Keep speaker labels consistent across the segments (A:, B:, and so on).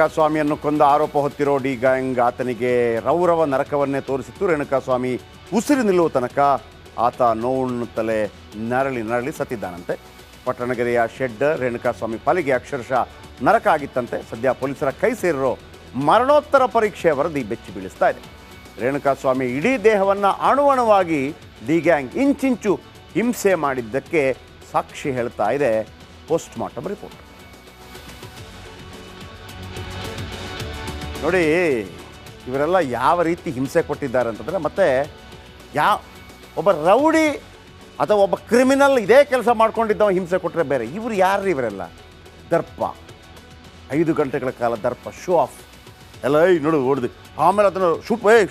A: ರೇಣುಕಾಸ್ವಾಮಿಯನ್ನು ಕೊಂದ ಆರೋಪ ಹೊತ್ತಿರೋ D gang ಆತನಿಗೆ ರೌರವ ನರಕವನ್ನೇ ತೋರಿಸಿತ್ತು. ರೇಣುಕಾಸ್ವಾಮಿ ಉಸಿರು ನಿಲ್ಲುವ ತನಕ ಆತ ನೋವುಣ್ಣುತ್ತಲೇ ನರಳಿ ಸತ್ತಿದ್ದಾನಂತೆ. ಪಟ್ಟಣಗೆರೆಯ ಶೆಡ್ ರೇಣುಕಾಸ್ವಾಮಿ ಪಾಲಿಗೆ ಅಕ್ಷರಶಃ ನರಕ ಆಗಿತ್ತಂತೆ. ಸದ್ಯ ಪೊಲೀಸರ ಕೈ ಸೇರಿರೋ ಮರಣೋತ್ತರ ಪರೀಕ್ಷೆ ವರದಿ ಬೆಚ್ಚಿ ಬೀಳಿಸ್ತಾ ಇದೆ. ರೇಣುಕಾಸ್ವಾಮಿ ಇಡೀ ದೇಹವನ್ನು ಅಣುವಣುವಾಗಿ ಡಿ ಗ್ಯಾಂಗ್ ಇಂಚಿಂಚು ಹಿಂಸೆ ಮಾಡಿದ್ದಕ್ಕೆ ಸಾಕ್ಷಿ ಹೇಳ್ತಾ ಇದೆ ಪೋಸ್ಟ್ ಮಾರ್ಟಮ್ ರಿಪೋರ್ಟ್. ನೋಡಿ, ಇವರೆಲ್ಲ ಯಾವ ರೀತಿ ಹಿಂಸೆ ಕೊಟ್ಟಿದ್ದಾರೆ ಅಂತಂದರೆ, ಮತ್ತೆ ಒಬ್ಬ ರೌಡಿ ಅಥವಾ ಒಬ್ಬ ಕ್ರಿಮಿನಲ್ ಇದೇ ಕೆಲಸ ಮಾಡ್ಕೊಂಡಿದ್ದವ ಹಿಂಸೆ ಕೊಟ್ಟರೆ ಬೇರೆ. ಇವರು ಯಾರು ಇವರೆಲ್ಲ? ದರ್ಪ, 5 ಗಂಟೆಗಳ ಕಾಲ ದರ್ಪ, ಶೋ ಆಫ್ ಎಲ್ಲ ನೋಡು ಹೊಡೆದು, ಆಮೇಲೆ ಅದನ್ನು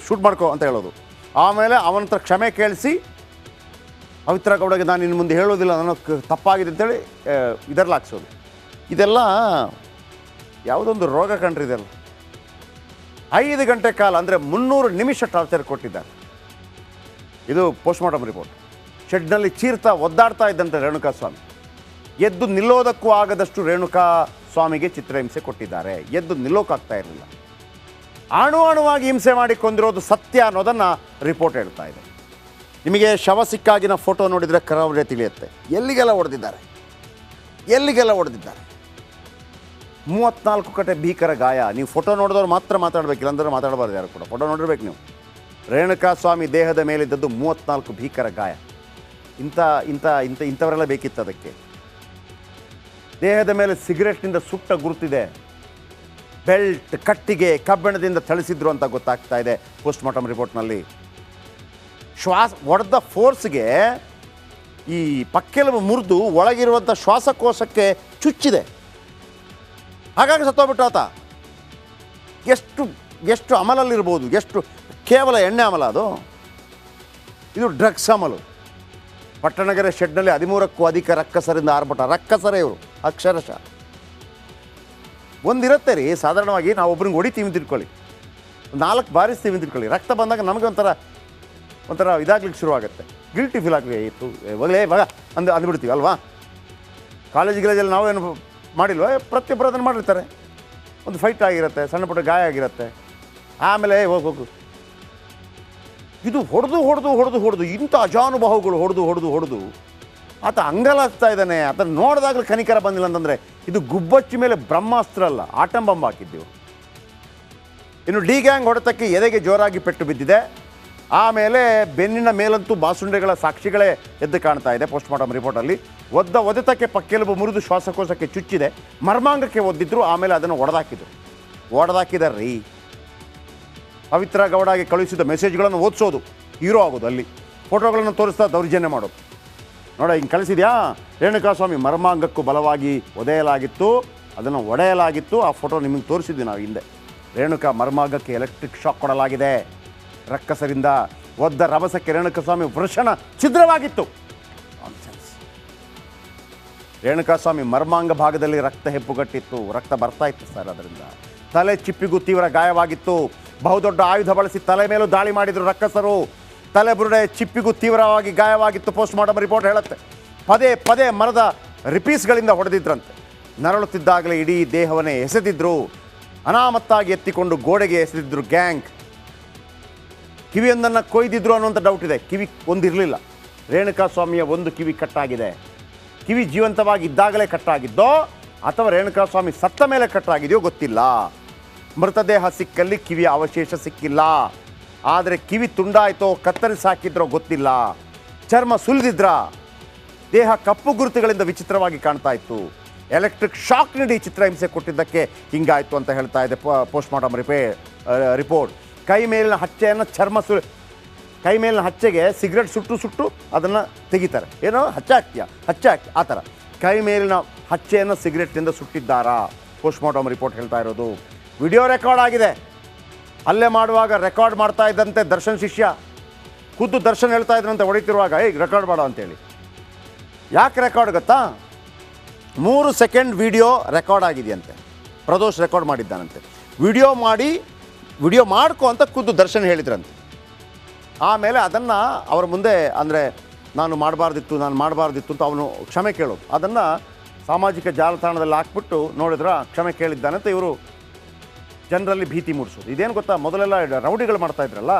A: ಶೂಟ್ ಮಾಡ್ಕೋ ಅಂತ ಹೇಳೋದು. ಆಮೇಲೆ ಅವನ ಹತ್ರ ಕ್ಷಮೆ ಕೇಳಿಸಿ ಪವಿತ್ರ ಗೌಡಗೆ ನಾನು ಇನ್ನು ಮುಂದೆ ಹೇಳೋದಿಲ್ಲ, ನಾನು ತಪ್ಪಾಗಿದೆ ಅಂತೇಳಿ ಇದರಲ್ಲಿ ಹಾಕ್ಸೋದು. ಇದೆಲ್ಲ ಯಾವುದೊಂದು ರೋಗ ಕಂಡ್ರಿ ಇದೆಲ್ಲ. 5 ಗಂಟೆ ಕಾಲ ಅಂದರೆ 300 ನಿಮಿಷ ಟಾರ್ಚರ್ ಕೊಟ್ಟಿದ್ದಾರೆ. ಇದು ಪೋಸ್ಟ್ ಮಾರ್ಟಮ್ ರಿಪೋರ್ಟ್. ಶೆಡ್ನಲ್ಲಿ ಚೀರ್ತಾ ಒದ್ದಾಡ್ತಾ ಇದ್ದಂತೆ ರೇಣುಕಾಸ್ವಾಮಿ. ಎದ್ದು ನಿಲ್ಲೋದಕ್ಕೂ ಆಗದಷ್ಟು ರೇಣುಕಾಸ್ವಾಮಿಗೆ ಚಿತ್ರಹಿಂಸೆ ಕೊಟ್ಟಿದ್ದಾರೆ. ಎದ್ದು ನಿಲ್ಲೋಕ್ಕಾಗ್ತಾ ಇರಲಿಲ್ಲ. ಅಣುವಾಗಿ ಹಿಂಸೆ ಮಾಡಿ ಕೊಂದಿರೋದು ಸತ್ಯ ಅನ್ನೋದನ್ನು ರಿಪೋರ್ಟ್ ಹೇಳ್ತಾ ಇದೆ. ನಿಮಗೆ ಶವ ಸಿಕ್ಕಾಗಿನ ಫೋಟೋ ನೋಡಿದರೆ ಕರಾವಳಿ ತಿಳಿಯುತ್ತೆ. ಎಲ್ಲಿಗೆಲ್ಲ ಹೊಡೆದಿದ್ದಾರೆ. 34 ಕಡೆ ಭೀಕರ ಗಾಯ. ನೀವು ಫೋಟೋ ನೋಡಿದವ್ರು ಮಾತ್ರ ಮಾತಾಡಬೇಕಿಲ್ಲ, ಅಂದರೆ ಮಾತಾಡಬಾರ್ದು ಯಾರು ಕೂಡ. ಫೋಟೋ ನೋಡಿರ್ಬೇಕು ನೀವು. ರೇಣುಕಾಸ್ವಾಮಿ ದೇಹದ ಮೇಲಿದ್ದದ್ದು 34 ಭೀಕರ ಗಾಯ. ಇಂಥವರೆಲ್ಲ ಬೇಕಿತ್ತು ಅದಕ್ಕೆ. ದೇಹದ ಮೇಲೆ ಸಿಗರೆಟ್ನಿಂದ ಸುಟ್ಟ ಗುರುತಿದೆ. ಬೆಲ್ಟ್, ಕಟ್ಟಿಗೆ, ಕಬ್ಬಿಣದಿಂದ ಥಳಿಸಿದ್ರು ಅಂತ ಗೊತ್ತಾಗ್ತಾ ಇದೆ ಪೋಸ್ಟ್ ಮಾರ್ಟಮ್ ರಿಪೋರ್ಟ್ನಲ್ಲಿ. ಹೊಡೆದ ಫೋರ್ಸ್ಗೆ ಈ ಪಕ್ಕೆಲುಬು ಮುರಿದು ಒಳಗಿರುವಂಥ ಶ್ವಾಸಕೋಶಕ್ಕೆ ಚುಚ್ಚಿದೆ. ಹಾಗಾಗಿ ಸತ್ತೋಗ್ಬಿಟ್ಟು ಆತ. ಎಷ್ಟು ಅಮಲಲ್ಲಿರ್ಬೋದು, ಎಷ್ಟು ಕೇವಲ ಎಣ್ಣೆ ಅಮಲ ಅದು. ಇದು ಡ್ರಗ್ಸ್ ಅಮಲು. ಪಟ್ಟಣಗೆರೆ ಶೆಡ್ನಲ್ಲಿ 13ಕ್ಕೂ ಅಧಿಕ ರಕ್ಕಸರಿಂದ ಆರ್ಭಟ. ರಕ್ಕಸರೇ ಇವರು ಅಕ್ಷರಶಃ. ಒಂದಿರುತ್ತೆ ರೀ, ಸಾಧಾರಣವಾಗಿ ನಾವು ಒಬ್ರಿಗೆ ಹೊಡಿತೀವಿ ಅಂತ ತಿಳ್ಕೊಳ್ಳಿ, 4 ಬಾರಿಸ್ತೀವಿ ಅಂತ ತಿಳ್ಕೊಳ್ಳಿ. ರಕ್ತ ಬಂದಾಗ ನಮಗೆ ಒಂಥರ ಇದಾಗ್ಲಿಕ್ಕೆ ಶುರುವಾಗುತ್ತೆ. ಗಿಲ್ಟಿ ಫೀಲ್ ಆಗಲಿ, ಇತ್ತು ಒಗಲೇ ಮಗ ಅಂದ್ಬಿಡ್ತೀವಿ ಅಲ್ವಾ. ಕಾಲೇಜಲ್ಲಿ ನಾವೇನು ಮಾಡಿಲ್ವ, ಪ್ರತಿಯೊಬ್ಬರು ಅದನ್ನು ಮಾಡಿರ್ತಾರೆ. ಒಂದು ಫೈಟ್ ಆಗಿರುತ್ತೆ, ಸಣ್ಣ ಪುಟ್ಟ ಗಾಯ ಆಗಿರುತ್ತೆ. ಆಮೇಲೆ ಹೋಗು ಇದು ಹೊಡೆದು ಇಂಥ ಅಜಾನುಭಾವಗಳು ಹೊಡೆದು ಆತ ಅಂಗಲಾಗ್ತಾ ಇದ್ದಾನೆ. ಅದನ್ನು ನೋಡಿದಾಗಲೂ ಕನಿಕರ ಬಂದಿಲ್ಲ ಅಂತಂದರೆ ಇದು ಗುಬ್ಬಚ್ಚಿ ಮೇಲೆ ಬ್ರಹ್ಮಾಸ್ತ್ರ ಅಲ್ಲ, ಆಟಂ ಬಾಂಬ್ ಹಾಕಿದ್ದೆವು. ಇನ್ನು ಡಿ ಗ್ಯಾಂಗ್ ಹೊಡೆತಕ್ಕೆ ಎದೆಗೆ ಜೋರಾಗಿ ಪೆಟ್ಟು ಬಿದ್ದಿದೆ. ಆಮೇಲೆ ಬೆನ್ನಿನ ಮೇಲಂತೂ ಬಾಸುಂಡೆಗಳ ಸಾಕ್ಷಿಗಳೇ ಎದ್ದು ಕಾಣ್ತಾ ಇದೆ ಪೋಸ್ಟ್ ಮಾರ್ಟಮ್ ರಿಪೋರ್ಟಲ್ಲಿ. ಒದೆತಕ್ಕೆ ಪಕ್ಕೆಲುಬು ಮುರಿದು ಶ್ವಾಸಕೋಶಕ್ಕೆ ಚುಚ್ಚಿದೆ. ಮರ್ಮಾಂಗಕ್ಕೆ ಒದ್ದಿದ್ರು. ಆಮೇಲೆ ಅದನ್ನು ಒಡೆದಾಕಿದಾರ್ರೀ. ಪವಿತ್ರ ಗೌಡಗೆ ಕಳುಹಿಸಿದ ಮೆಸೇಜ್ಗಳನ್ನು ಓದಿಸೋದು, ಹೀರೋ ಆಗೋದು, ಅಲ್ಲಿ ಫೋಟೋಗಳನ್ನು ತೋರಿಸ್ತಾ ದೌರ್ಜನ್ಯ ಮಾಡೋದು. ನೋಡ, ಹಿಂಗೆ ಕಳಿಸಿದ್ಯಾ, ರೇಣುಕಾಸ್ವಾಮಿ ಮರ್ಮಾಂಗಕ್ಕೂ ಬಲವಾಗಿ ಅದನ್ನು ಒಡೆಯಲಾಗಿತ್ತು. ಆ ಫೋಟೋ ನಿಮಗೆ ತೋರಿಸಿದ್ವಿ ನಾವು ಹಿಂದೆ. ರೇಣುಕಾ ಮರ್ಮಾಂಗಕ್ಕೆ ಎಲೆಕ್ಟ್ರಿಕ್ ಶಾಕ್ ಕೊಡಲಾಗಿದೆ. ರಕ್ಕಸರಿಂದ ಒದ್ದ ರಭಸಕ್ಕೆ ರೇಣುಕಾಸ್ವಾಮಿ ವೃಷಣ ಛಿದ್ರವಾಗಿತ್ತು. ರೇಣುಕಾಸ್ವಾಮಿ ಮರ್ಮಾಂಗ ಭಾಗದಲ್ಲಿ ರಕ್ತ ಹೆಪ್ಪುಗಟ್ಟಿತ್ತು. ರಕ್ತ ಬರ್ತಾ ಇತ್ತು ಸರ್. ಅದರಿಂದ ತಲೆ ಚಿಪ್ಪಿಗೂ ತೀವ್ರ ಗಾಯವಾಗಿತ್ತು. ಬಹುದೊಡ್ಡ ಆಯುಧ ಬಳಸಿ ತಲೆ ಮೇಲೂ ದಾಳಿ ಮಾಡಿದರು ರಕ್ಕಸರು. ತಲೆ ಬುರುಡೆ ಚಿಪ್ಪಿಗೂ ತೀವ್ರವಾಗಿ ಗಾಯವಾಗಿತ್ತು. ಪೋಸ್ಟ್ ಮಾರ್ಟಮ್ ರಿಪೋರ್ಟ್ ಹೇಳುತ್ತೆ. ಪದೇ ಮರದ ರಿಪೀಸ್ಗಳಿಂದ ಹೊಡೆದಿದ್ರಂತೆ. ನರಳುತ್ತಿದ್ದಾಗಲೇ ಇಡೀ ದೇಹವನ್ನೇ ಎಸೆದಿದ್ರು. ಅನಾಮತ್ತಾಗಿ ಎತ್ತಿಕೊಂಡು ಗೋಡೆಗೆ ಎಸೆದಿದ್ರು ಗ್ಯಾಂಗ್. ಕಿವಿಯೊಂದನ್ನು ಕೊಯ್ದಿದ್ರು ಅನ್ನುವಂಥ ಡೌಟ್ ಇದೆ. ಕಿವಿ ಒಂದಿರಲಿಲ್ಲ. ರೇಣುಕಾಸ್ವಾಮಿಯ ಒಂದು ಕಿವಿ ಕಟ್ಟಾಗಿದೆ. ಕಿವಿ ಜೀವಂತವಾಗಿ ಇದ್ದಾಗಲೇ ಕಟ್ಟಾಗಿದ್ದೋ ಅಥವಾ ರೇಣುಕಾಸ್ವಾಮಿ ಸತ್ತ ಮೇಲೆ ಕಟ್ಟಾಗಿದೆಯೋ ಗೊತ್ತಿಲ್ಲ. ಮೃತದೇಹ ಸಿಕ್ಕಲ್ಲಿ ಕಿವಿಯ ಅವಶೇಷ ಸಿಕ್ಕಿಲ್ಲ. ಆದರೆ ಕಿವಿ ತುಂಡಾಯಿತೋ ಕತ್ತರಿಸಿ ಹಾಕಿದ್ರೋ ಗೊತ್ತಿಲ್ಲ. ಚರ್ಮ ಸುಲಿದಿದ್ರ. ದೇಹ ಕಪ್ಪು ಗುರುತುಗಳಿಂದ ವಿಚಿತ್ರವಾಗಿ ಕಾಣ್ತಾ ಇತ್ತು. ಎಲೆಕ್ಟ್ರಿಕ್ ಶಾಕ್ ನೀಡಿ ಚಿತ್ರಹಿಂಸೆ ಕೊಟ್ಟಿದ್ದಕ್ಕೆ ಹಿಂಗಾಯಿತು ಅಂತ ಹೇಳ್ತಾ ಇದೆ ಪೋಸ್ಟ್ ಮಾರ್ಟಮ್ ರಿಪೋರ್ಟ್. ಕೈ ಮೇಲಿನ ಹಚ್ಚೆಗೆ ಸಿಗರೆಟ್ ಸುಟ್ಟು ಅದನ್ನು ತೆಗಿತಾರೆ. ಏನೋ ಹಚ್ಚ ಹಾಕಿ ಆ ಥರ ಕೈ ಮೇಲಿನ ಹಚ್ಚೆಯನ್ನು ಸಿಗರೆಟ್ನಿಂದ ಸುಟ್ಟಿದ್ದಾರಾ? ಪೋಸ್ಟ್ ಮಾರ್ಟಮ್ ರಿಪೋರ್ಟ್ ಹೇಳ್ತಾ ಇರೋದು. ವಿಡಿಯೋ ರೆಕಾರ್ಡ್ ಆಗಿದೆ. ಅಲ್ಲೇ ಮಾಡುವಾಗ ರೆಕಾರ್ಡ್ ಮಾಡ್ತಾ ಇದ್ದಂತೆ ದರ್ಶನ್ ಶಿಷ್ಯ ಖುದ್ದು ದರ್ಶನ್ ಹೇಳ್ತಾ ಇದ್ರಂತೆ ಹೊಡಿತಿರುವಾಗ, ರೆಕಾರ್ಡ್ ಮಾಡೋ ಅಂತೇಳಿ. ಯಾಕೆ ರೆಕಾರ್ಡ್ ಗೊತ್ತಾ? 3 ಸೆಕೆಂಡ್ ವಿಡಿಯೋ ರೆಕಾರ್ಡ್ ಆಗಿದೆಯಂತೆ. ಪ್ರದೋಷ್ ರೆಕಾರ್ಡ್ ಮಾಡಿದ್ದಾನಂತೆ. ವಿಡಿಯೋ ಮಾಡ್ಕೊ ಅಂತ ಖುದ್ದು ದರ್ಶನ್ ಹೇಳಿದ್ರಂತೆ. ಆಮೇಲೆ ಅದನ್ನು ಅವರ ಮುಂದೆ, ಅಂದರೆ ನಾನು ಮಾಡಬಾರ್ದಿತ್ತು ಅಂತ ಅವನು ಕ್ಷಮೆ ಕೇಳೋದು, ಅದನ್ನು ಸಾಮಾಜಿಕ ಜಾಲತಾಣದಲ್ಲಿ ಹಾಕ್ಬಿಟ್ಟು ನೋಡಿದ್ರೆ ಕ್ಷಮೆ ಕೇಳಿದ್ದಾನಂತ ಇವರು ಜನರಲ್ಲಿ ಭೀತಿ ಮೂಡಿಸೋದು. ಇದೇನು ಗೊತ್ತಾ, ಮೊದಲೆಲ್ಲ ರೌಡಿಗಳು ಮಾಡ್ತಾ ಇದ್ರಲ್ಲ,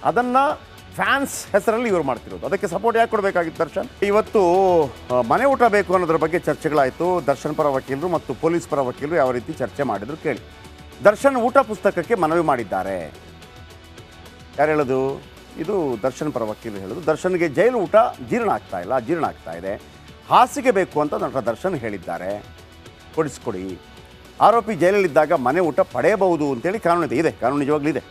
A: ಅದನ್ನು ಫ್ಯಾನ್ಸ್ ಹೆಸರಲ್ಲಿ ಇವರು ಮಾಡ್ತಿರೋದು. ಅದಕ್ಕೆ ಸಪೋರ್ಟ್ ಯಾಕೆ ಕೊಡಬೇಕಾಗಿತ್ತು ದರ್ಶನ್? ಇವತ್ತು ಮನೆ ಊಟ ಬೇಕು ಅನ್ನೋದ್ರ ಬಗ್ಗೆ ಚರ್ಚೆಗಳಾಯಿತು. ದರ್ಶನ್ ಪರ ವಕೀಲರು ಮತ್ತು ಪೊಲೀಸ್ ಪರ ವಕೀಲರು ಯಾವ ರೀತಿ ಚರ್ಚೆ ಮಾಡಿದ್ರು ಕೇಳಿ. ದರ್ಶನ್ ಊಟ ಪುಸ್ತಕಕ್ಕೆ ಮನವಿ ಮಾಡಿದ್ದಾರೆ. ಯಾರು ಹೇಳೋದು? ಇದು ದರ್ಶನ್ ಪರ ವಕೀಲರು ಹೇಳೋದು. ದರ್ಶನ್ಗೆ ಜೈಲು ಊಟ ಜೀರ್ಣ ಆಗ್ತಾ ಇದೆ, ಹಾಸಿಗೆ ಬೇಕು ಅಂತ ನಟ ದರ್ಶನ್ ಹೇಳಿದ್ದಾರೆ, ಕೊಡಿಸ್ಕೊಡಿ. ಆರೋಪಿ ಜೈಲಲ್ಲಿದ್ದಾಗ ಮನೆ ಊಟ ಪಡೆಯಬಹುದು ಅಂತೇಳಿ ಕಾನೂನು ಇದೆ, ಕಾನೂನು ನಿಜವಾಗ್ಲೂ ಇದೆ.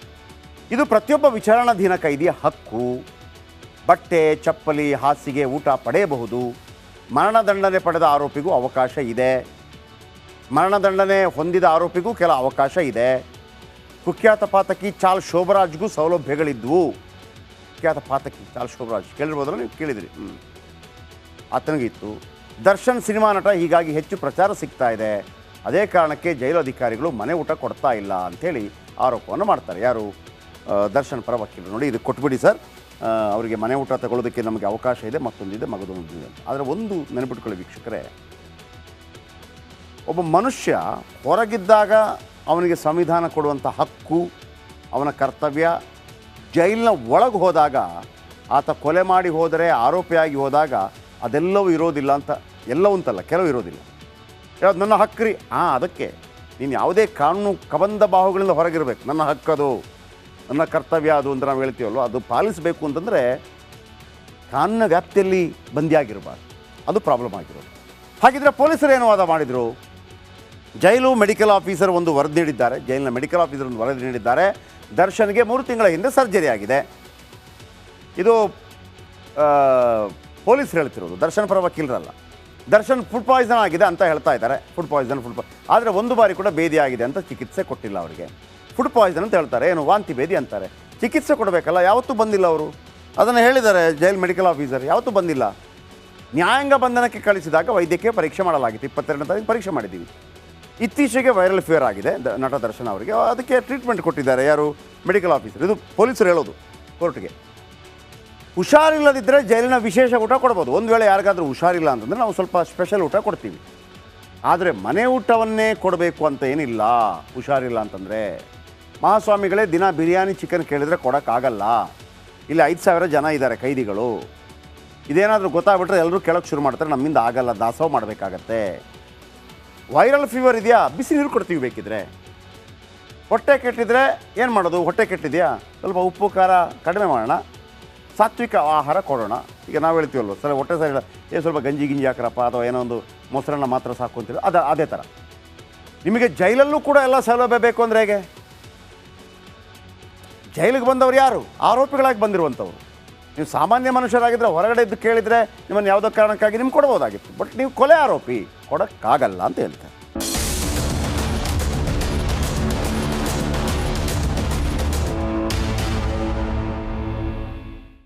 A: ಇದು ಪ್ರತಿಯೊಬ್ಬ ವಿಚಾರಣಾಧೀನ ಕೈದಿಯ ಹಕ್ಕು. ಬಟ್ಟೆ, ಚಪ್ಪಲಿ, ಹಾಸಿಗೆ, ಊಟ ಪಡೆಯಬಹುದು. ಮರಣದಂಡನೆ ಪಡೆದ ಆರೋಪಿಗೂ ಅವಕಾಶ ಇದೆ. ಮರಣದಂಡನೆ ಹೊಂದಿದ ಆರೋಪಿಗೂ ಕೆಲ ಅವಕಾಶ ಇದೆ. ಕುಖ್ಯಾತ ಪಾತಕಿ ಚಾಲ್ ಶೋಭರಾಜ್ಗೂ ಸೌಲಭ್ಯಗಳಿದ್ವು. ಕುಖ್ಯಾತ ಪಾತಕಿ ಚಾಲ್ ಶೋಭರಾಜ್ ಕೇಳಿರ್ಬೋದಲ್ಲ, ನೀವು ಕೇಳಿದಿರಿ. ಆತನಿಗಿತ್ತು. ದರ್ಶನ್ ಸಿನಿಮಾ ನಟ, ಹೀಗಾಗಿ ಹೆಚ್ಚು ಪ್ರಚಾರ ಸಿಗ್ತಾ ಇದೆ. ಅದೇ ಕಾರಣಕ್ಕೆ ಜೈಲು ಅಧಿಕಾರಿಗಳು ಮನೆ ಊಟ ಕೊಡ್ತಾ ಇಲ್ಲ ಅಂಥೇಳಿ ಆರೋಪವನ್ನು ಮಾಡ್ತಾರೆ. ಯಾರು? ದರ್ಶನ್ ಪರ ವಕೀಲರು. ನೋಡಿ, ಇದು ಕೊಟ್ಬಿಡಿ ಸರ್, ಅವರಿಗೆ ಮನೆ ಊಟ ತಗೊಳ್ಳೋದಕ್ಕೆ ನಮಗೆ ಅವಕಾಶ ಇದೆ, ಮತ್ತೊಂದಿದೆ, ಮಗದೊಂದಿದೆ ಅಂತ. ಆದರೆ ಒಂದು ನೆನಪಿಟ್ಕೊಳ್ಳಿ ವೀಕ್ಷಕರೇ, ಒಬ್ಬ ಮನುಷ್ಯ ಹೊರಗಿದ್ದಾಗ ಅವನಿಗೆ ಸಂವಿಧಾನ ಕೊಡುವಂಥ ಹಕ್ಕು, ಅವನ ಕರ್ತವ್ಯ. ಜೈಲಿನ ಒಳಗೆ ಹೋದಾಗ, ಆತ ಕೊಲೆ ಮಾಡಿ ಹೋದರೆ, ಆರೋಪಿಯಾಗಿ ಹೋದಾಗ ಅದೆಲ್ಲವೂ ಇರೋದಿಲ್ಲ ಅಂತ. ಎಲ್ಲವೂ ಅಂತಲ್ಲ, ಕೆಲವು ಇರೋದಿಲ್ಲ. ಯಾವ್ದು ನನ್ನ ಹಕ್ಕ್ರಿ, ಅದಕ್ಕೆ ನೀನು ಯಾವುದೇ ಕಾನೂನು ಕಬಂಧ ಬಾಹುಗಳಿಂದ ಹೊರಗಿರಬೇಕು. ನನ್ನ ಹಕ್ಕದು, ನನ್ನ ಕರ್ತವ್ಯ ಅದು ಅಂತ ನಾವು ಹೇಳ್ತೀವಲ್ವ, ಅದು ಪಾಲಿಸಬೇಕು ಅಂತಂದರೆ ಕಾನೂನಿನ ವ್ಯಾಪ್ತಿಯಲ್ಲಿ ಬಂದಿಯಾಗಿರಬಾರ್ದು. ಅದು ಪ್ರಾಬ್ಲಮ್ ಆಗಿರೋದು. ಹಾಗಿದ್ರೆ ಪೊಲೀಸರು ಏನು ವಾದ ಮಾಡಿದರು? ಜೈಲು ಮೆಡಿಕಲ್ ಆಫೀಸರ್ ಒಂದು ವರದಿ ನೀಡಿದ್ದಾರೆ. ಜೈಲಿನ ಮೆಡಿಕಲ್ ಆಫೀಸರ್ ಒಂದು ವರದಿ ನೀಡಿದ್ದಾರೆ. ದರ್ಶನ್ಗೆ 3 ತಿಂಗಳ ಹಿಂದೆ ಸರ್ಜರಿ ಆಗಿದೆ. ಇದು ಪೊಲೀಸರು ಹೇಳ್ತಿರೋದು, ದರ್ಶನ್ ಪರ ವಕೀಲರಲ್ಲ. ದರ್ಶನ್ ಫುಡ್ ಪಾಯ್ಸನ್ ಆಗಿದೆ ಅಂತ ಹೇಳ್ತಾ ಇದ್ದಾರೆ. ಫುಡ್ ಪಾಯ್ಸನ್ ಆದರೆ ಒಂದು ಬಾರಿ ಕೂಡ ಭೇದಿ ಆಗಿದೆ ಅಂತ ಚಿಕಿತ್ಸೆ ಕೊಟ್ಟಿಲ್ಲ ಅವರಿಗೆ. ಫುಡ್ ಪಾಯ್ಸನ್ ಅಂತ ಹೇಳ್ತಾರೆ, ಏನು ವಾಂತಿ ಭೇದಿ ಅಂತಾರೆ. ಚಿಕಿತ್ಸೆ ಕೊಡಬೇಕಲ್ಲ, ಯಾವತ್ತೂ ಬಂದಿಲ್ಲ ಅವರು. ಅದನ್ನು ಹೇಳಿದ್ದಾರೆ ಜೈಲ್ ಮೆಡಿಕಲ್ ಆಫೀಸರ್, ಯಾವತ್ತೂ ಬಂದಿಲ್ಲ. ನ್ಯಾಯಾಂಗ ಬಂಧನಕ್ಕೆ ಕಳಿಸಿದಾಗ ವೈದ್ಯಕೀಯ ಪರೀಕ್ಷೆ ಮಾಡಲಾಗಿತ್ತು. 22ನೇ ತಾರೀಕು ಪರೀಕ್ಷೆ ಮಾಡಿದ್ದೀವಿ. ಇತ್ತೀಚೆಗೆ ವೈರಲ್ ಫೀವರ್ ಆಗಿದೆ ನಟ ದರ್ಶನ್ ಅವರಿಗೆ. ಅದಕ್ಕೆ ಟ್ರೀಟ್ಮೆಂಟ್ ಕೊಟ್ಟಿದ್ದಾರೆ. ಯಾರು? Medical officer. ಇದು ಪೊಲೀಸರು ಹೇಳೋದು ಕೋರ್ಟ್ಗೆ. ಹುಷಾರಿಲ್ಲದಿದ್ದರೆ ಜೈಲಿನ ವಿಶೇಷ ಊಟ ಕೊಡ್ಬೋದು. ಒಂದು ವೇಳೆ ಯಾರಿಗಾದರೂ ಹುಷಾರಿಲ್ಲ ಅಂತಂದರೆ ನಾವು ಸ್ವಲ್ಪ ಸ್ಪೆಷಲ್ ಊಟ ಕೊಡ್ತೀವಿ. ಆದರೆ ಮನೆ ಊಟವನ್ನೇ ಕೊಡಬೇಕು ಅಂತ ಏನಿಲ್ಲ. ಹುಷಾರಿಲ್ಲ ಅಂತಂದರೆ ಮಹಾಸ್ವಾಮಿಗಳೇ ದಿನ ಬಿರಿಯಾನಿ ಚಿಕನ್ ಕೇಳಿದರೆ ಕೊಡೋಕ್ಕಾಗಲ್ಲ. ಇಲ್ಲಿ 5,000 ಜನ ಇದ್ದಾರೆ ಕೈದಿಗಳು. ಇದೇನಾದರೂ ಗೊತ್ತಾಗ್ಬಿಟ್ರೆ ಎಲ್ಲರೂ ಕೇಳೋಕ್ಕೆ ಶುರು ಮಾಡ್ತಾರೆ, ನಮ್ಮಿಂದ ಆಗಲ್ಲ, ದಾಸೋಹ ಮಾಡಬೇಕಾಗತ್ತೆ. ವೈರಲ್ ಫೀವರ್ ಇದೆಯಾ, ಬಿಸಿ ನೀರು ಕೊಡ್ತೀವಿ ಬೇಕಿದ್ರೆ. ಹೊಟ್ಟೆ ಕೆಟ್ಟಿದ್ರೆ ಏನು ಮಾಡೋದು? ಹೊಟ್ಟೆ ಕೆಟ್ಟಿದೆಯಾ, ಸ್ವಲ್ಪ ಉಪ್ಪು ಖಾರ ಕಡಿಮೆ ಮಾಡೋಣ, ಸಾತ್ವಿಕ ಆಹಾರ ಕೊಡೋಣ. ಈಗ ನಾವು ಹೇಳ್ತೀವಲ್ವ, ಸರ್ ಹೊಟ್ಟೆ ಸರಿ ಸ್ವಲ್ಪ ಗಂಜಿ ಹಾಕ್ರಪ್ಪ, ಅಥವಾ ಏನೋ ಒಂದು ಮೊಸರನ್ನ ಮಾತ್ರ ಸಾಕು ಅಂತೀವಿ. ಅದೇ ಥರ ನಿಮಗೆ ಜೈಲಲ್ಲೂ ಕೂಡ ಎಲ್ಲ ಸೌಲಭ್ಯ ಬೇಕು ಅಂದರೆ ಹೇಗೆ? ಜೈಲಿಗೆ ಬಂದವರು ಯಾರು? ಆರೋಪಿಗಳಾಗಿ ಬಂದಿರುವಂಥವ್ರು. ನೀವು ಸಾಮಾನ್ಯ ಮನುಷ್ಯರಾಗಿದ್ದರೆ ಹೊರಗಡೆ ಇದ್ದು ಕೇಳಿದರೆ ನಿಮ್ಮನ್ನು ಯಾವುದೋ ಕಾರಣಕ್ಕಾಗಿ ನಿಮ್ಗೆ ಕೊಡ್ಬೋದಾಗಿತ್ತು. ಬಟ್ ನೀವು ಕೊಲೆ ಆರೋಪಿ, ಕೊಡೋಕ್ಕಾಗಲ್ಲ ಅಂತ ಹೇಳ್ತಾರೆ.